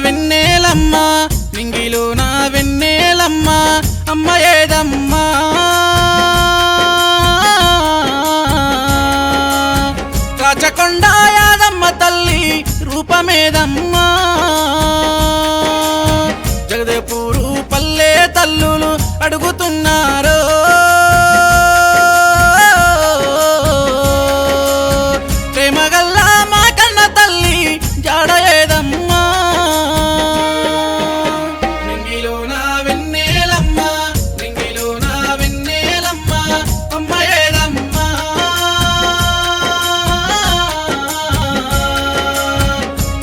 వెన్నెలమ్మ నింగిలో నా వెన్నెలమ్మ అమ్మ ఏదమ్మా రాచకొండ యాదమ్మ తల్లి రూపమేదమ్మా జగదేపూరు పల్లె తల్లులు అడుగుతున్నారు ప్రేమగల్లా మా కన్న తల్లి జాడ ఏదమ్మా నింగిలో నా వెన్నెలమ్మ నింగిలో నా వెన్నెలమ్మ అమ్మ ఏదమ్మా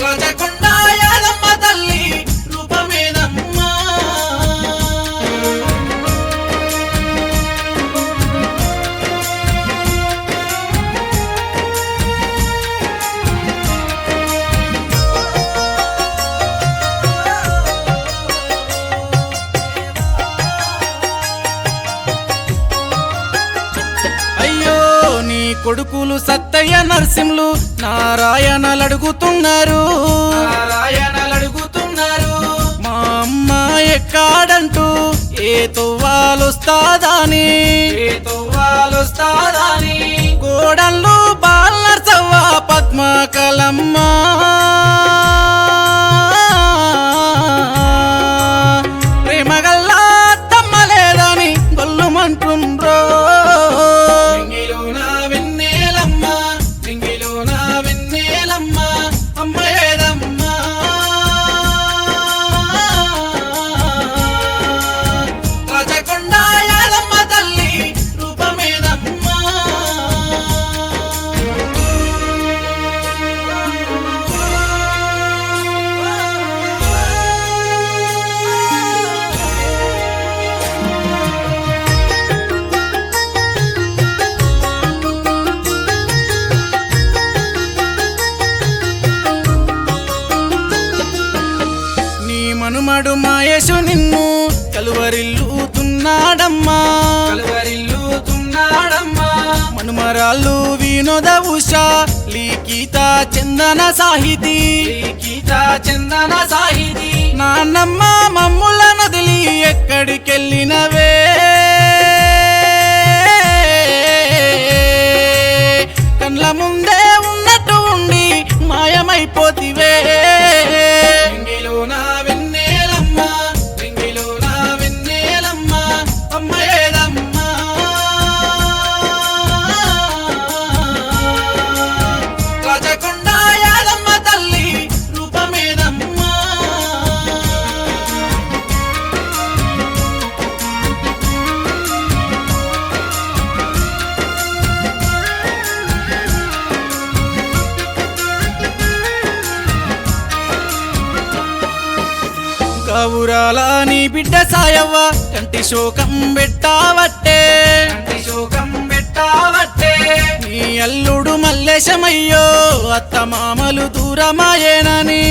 రాచకొండ యాదమ్మ తల్లి రూపమేదమ్మా అయ్యో నీ కొడుకులు సత్తయ్య నరసింహులు నారాయణలడుగుతున్నారు మా అమ్మ ఎక్కాడంటూ ఏ తొవ్వాలొస్తాదని కోడళ్ళు బాలనర్సవ్వ పద్మకలమ్మ ప్రేమగల్లా అత్తమ్మ లేదని గొల్లుమంటుండ్రో నింగిలో నా వెన్నెలమ్మ నింగిలో నా వెన్నెలమ్మ అమ్మ ఏదమ్మా రాచకొండ యాదమ్మ తల్లి రూపమేదమ్మా నీ మనుమడు మాయేషు నిన్ను కలువరిల్లుతున్నాడమ్మా మనుమరాళ్ళు వినోద ఉషా లీకిత చందన సాహితీ నాన్నమ్మ మమ్ముల నదిలి ఎక్కడికెళ్ళినవే కండ్ల ముందే ఉన్నట్టు ఉండి మాయమైపోతివే నింగిలో నా వెన్నెలమ్మ నింగిలో నా వెన్నెలమ్మ అమ్మ ఏదమ్మా రాచకొండ యాదమ్మ తల్లి రూపమేదమ్మా కవురాల నీ బిడ్డ సాయవ్వ కంటి శోకం పెట్టావట్టే నీ అల్లుడు మల్లేశమయ్యో అత్తమామలు దూరమాయేనని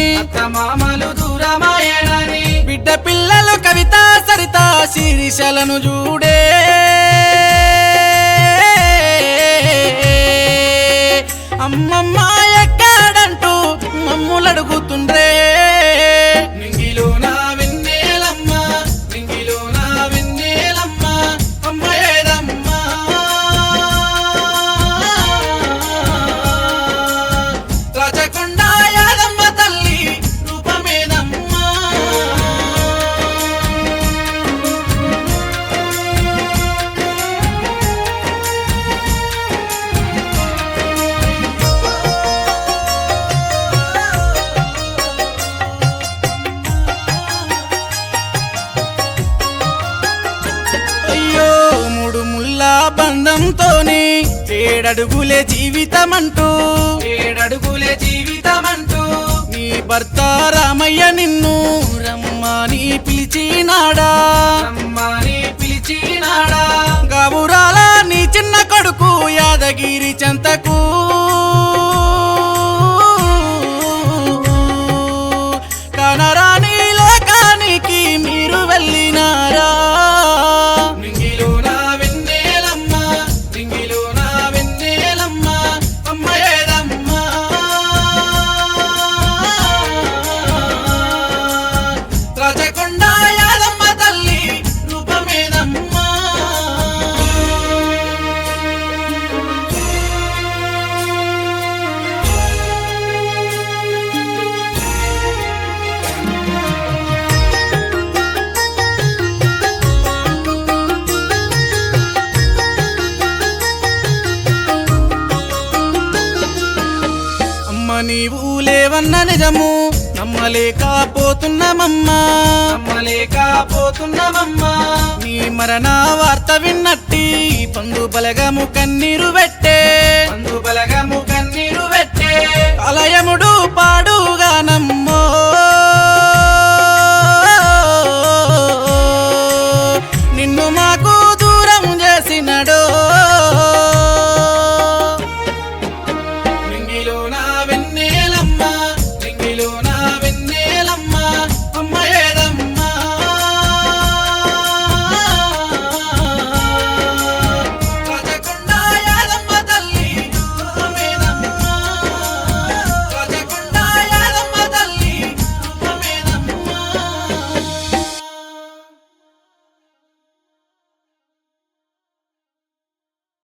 బిడ్డ పిల్లలు కవిత సరిత శిరీషలను చూడే అమ్మమ్మ ఎక్కాడంటూ మమ్ములడుగుతుండ్రే నింగిలో నా వెన్నెలమ్మ నింగిలో నా వెన్నెలమ్మ అమ్మ ఏదమ్మా రాచకొండ యాదమ్మ తల్లి రూపమేదమ్మా అయ్యో మూడు ముళ్ళ బంధంతోని ఏడడుగులే జీవితమంటూ నీ భర్త రామయ్య నిన్ను రమ్మని పిలిచినాడా గాబురాల నీ చిన్న కొడుకు యాదగిరి చెంతకు కానరాని లోకానికి మీరు వెళ్ళినారా నింగిలో నా వెన్నెలమ్మ నింగిలో నా వెన్నెలమ్మ అమ్మ ఏదమ్మా నీవు లేవన్న నిజము నమ్మలేకపోతున్నామమ్మా నీ మరణ వార్త విన్నట్టి పండు బలగము కన్నీరు పెట్టే ఆలయముడు